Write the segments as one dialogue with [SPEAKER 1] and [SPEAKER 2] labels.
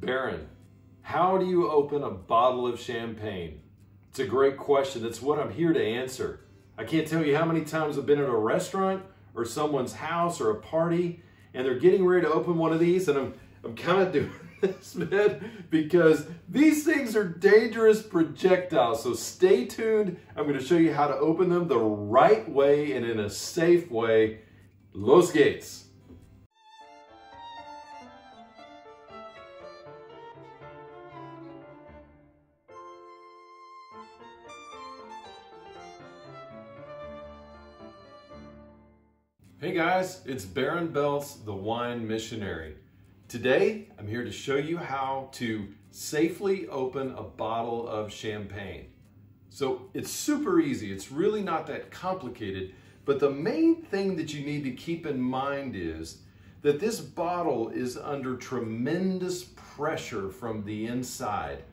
[SPEAKER 1] Barron, how do you open a bottle of champagne? It's a great question. That's what I'm here to answer. I can't tell you how many times I've been at a restaurant or someone's house or a party and they're getting ready to open one of these, and I'm kind of doing this, man, because these things are dangerous projectiles. So stay tuned. I'm going to show you how to open them the right way and in a safe way. Los gates. Hey guys, it's Barron Belts, the Wine Missionary. Today, I'm here to show you how to safely open a bottle of champagne. So it's super easy. It's really not that complicated, but the main thing that you need to keep in mind is that this bottle is under tremendous pressure from the inside,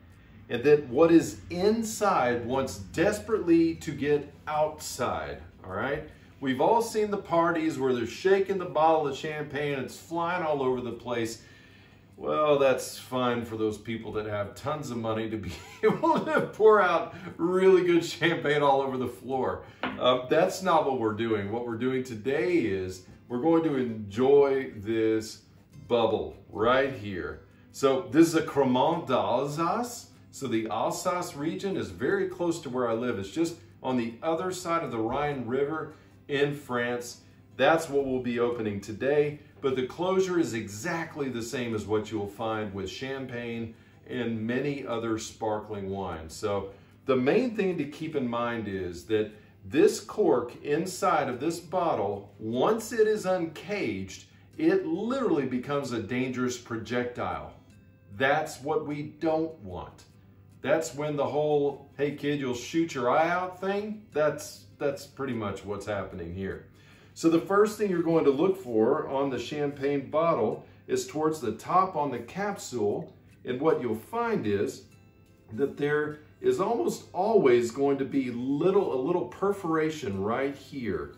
[SPEAKER 1] and that what is inside wants desperately to get outside, all right? We've all seen the parties where they're shaking the bottle of champagne and it's flying all over the place. Well, that's fine for those people that have tons of money to be able to pour out really good champagne all over the floor. That's not what we're doing. What we're doing today is we're going to enjoy this bubble right here. So this is a Cremant d'Alsace. So the Alsace region is very close to where I live. It's just on the other side of the Rhine River in France. That's what we'll be opening today, but the closure is exactly the same as what you'll find with champagne and many other sparkling wines. So the main thing to keep in mind is that this cork inside of this bottle, once it is uncaged, it literally becomes a dangerous projectile. That's what we don't want. That's when the whole, hey kid, you'll shoot your eye out thing, that's pretty much what's happening here. So the first thing you're going to look for on the champagne bottle is towards the top on the capsule, and what you'll find is that there is almost always going to be a little perforation right here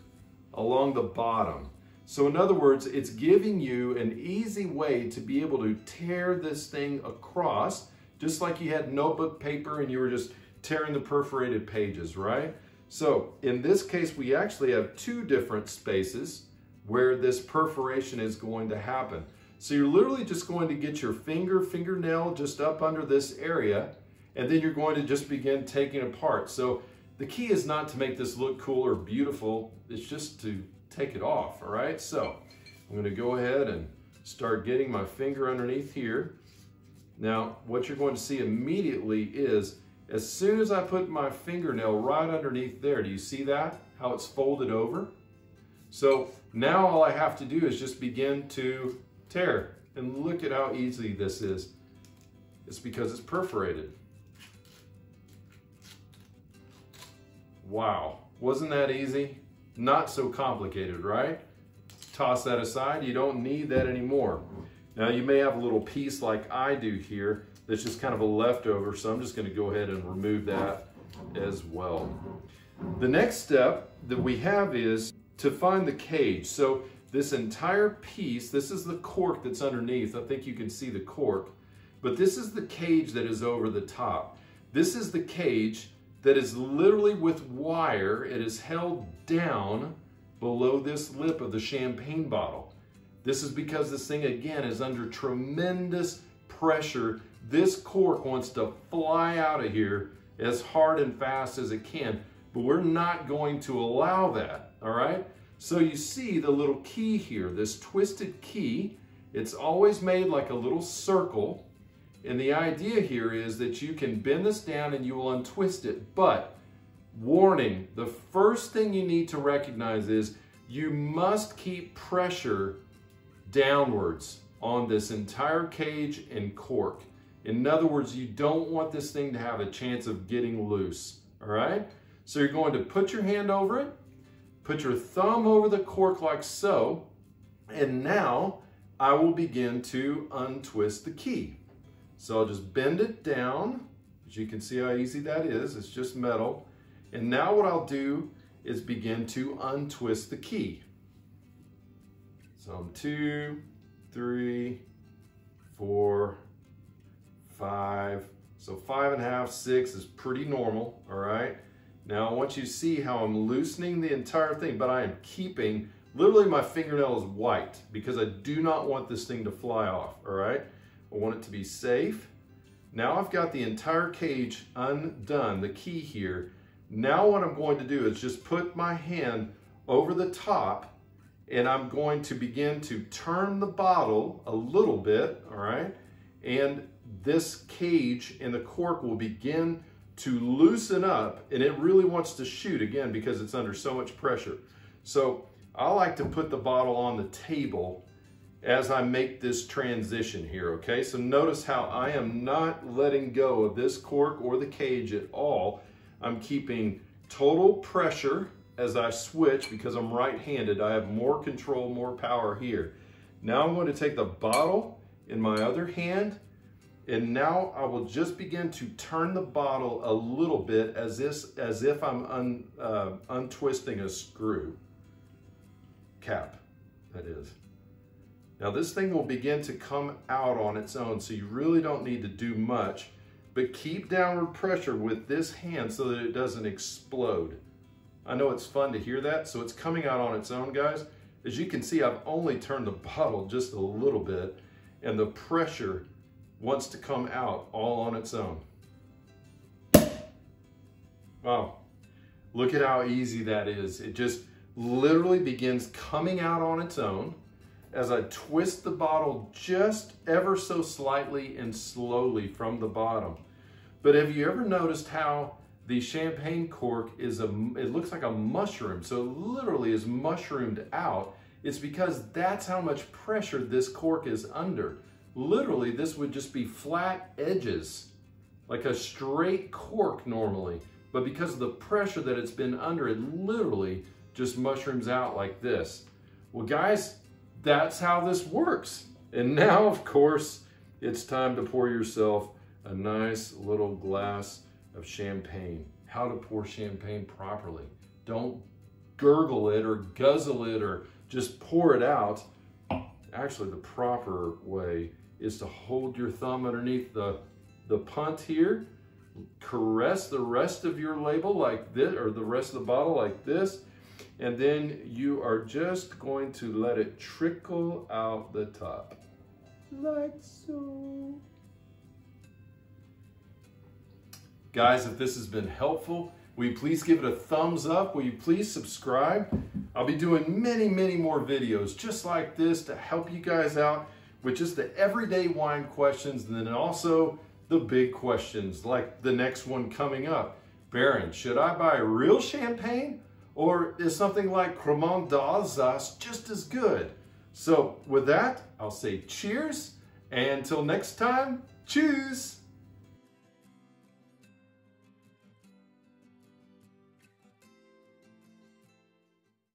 [SPEAKER 1] along the bottom. So in other words, it's giving you an easy way to be able to tear this thing across, just like you had notebook paper and you were just tearing the perforated pages, right? So in this case, we actually have two different spaces where this perforation is going to happen. So you're literally just going to get your fingernail just up under this area, and then you're going to just begin taking apart. So the key is not to make this look cool or beautiful, it's just to take it off, all right? So I'm gonna go ahead and start getting my finger underneath here. Now, what you're going to see immediately is as soon as I put my fingernail right underneath there, do you see that? How it's folded over? So now all I have to do is just begin to tear. And look at how easy this is. It's because it's perforated. Wow, wasn't that easy? Not so complicated, right? Toss that aside, you don't need that anymore. Now you may have a little piece like I do here that's just kind of a leftover, so I'm just going to go ahead and remove that as well. The next step that we have is to find the cage. So this entire piece, this is the cork that's underneath. I think you can see the cork, but this is the cage that is over the top. This is the cage that is literally with wire. It is held down below this lip of the champagne bottle. This is because this thing, again, is under tremendous pressure. This cork wants to fly out of here as hard and fast as it can, but we're not going to allow that, all right? So you see the little key here, this twisted key. It's always made like a little circle, and the idea here is that you can bend this down and you will untwist it, but warning, the first thing you need to recognize is you must keep pressure downwards on this entire cage and cork. In other words, you don't want this thing to have a chance of getting loose, all right? So you're going to put your hand over it, put your thumb over the cork like so, and now I will begin to untwist the key. So I'll just bend it down. As you can see how easy that is, it's just metal. And now what I'll do is begin to untwist the key. So 2, 3, 4, So 5.5, 6 is pretty normal, all right? Now I want you to see how I'm loosening the entire thing, but I am keeping, literally my fingernail is white because I do not want this thing to fly off, all right? I want it to be safe. Now I've got the entire cage undone, the key here. Now what I'm going to do is just put my hand over the top and I'm going to begin to turn the bottle a little bit, all right? And this cage and the cork will begin to loosen up, and it really wants to shoot again because it's under so much pressure. So I like to put the bottle on the table as I make this transition here, okay? So notice how I am not letting go of this cork or the cage at all. I'm keeping total pressure as I switch because I'm right-handed. I have more control, more power here. Now I'm going to take the bottle in my other hand, and now I will just begin to turn the bottle a little bit as if I'm untwisting a screw cap, that is. Now this thing will begin to come out on its own, so you really don't need to do much, but keep downward pressure with this hand so that it doesn't explode. I know it's fun to hear that, so it's coming out on its own, guys. As you can see, I've only turned the bottle just a little bit, and the pressure wants to come out all on its own. Wow, look at how easy that is. It just literally begins coming out on its own as I twist the bottle just ever so slightly and slowly from the bottom. But have you ever noticed how the champagne cork is it looks like a mushroom, so it literally is mushroomed out. It's because that's how much pressure this cork is under. Literally, this would just be flat edges, like a straight cork normally. But because of the pressure that it's been under, it literally just mushrooms out like this. Well, guys, that's how this works. And now, of course, it's time to pour yourself a nice little glass of champagne. How to pour champagne properly. Don't gurgle it or guzzle it or just pour it out. Actually, the proper way is to hold your thumb underneath the punt here, caress the rest of your label like this, or the rest of the bottle like this, and then you are just going to let it trickle out the top, like so. Guys, if this has been helpful, will you please give it a thumbs up? Will you please subscribe? I'll be doing many, many more videos just like this to help you guys out with just the everyday wine questions, and then also the big questions like the next one coming up. Barron, should I buy real champagne, or is something like Cremant d'Alsace just as good? So with that, I'll say cheers, and until next time, cheers.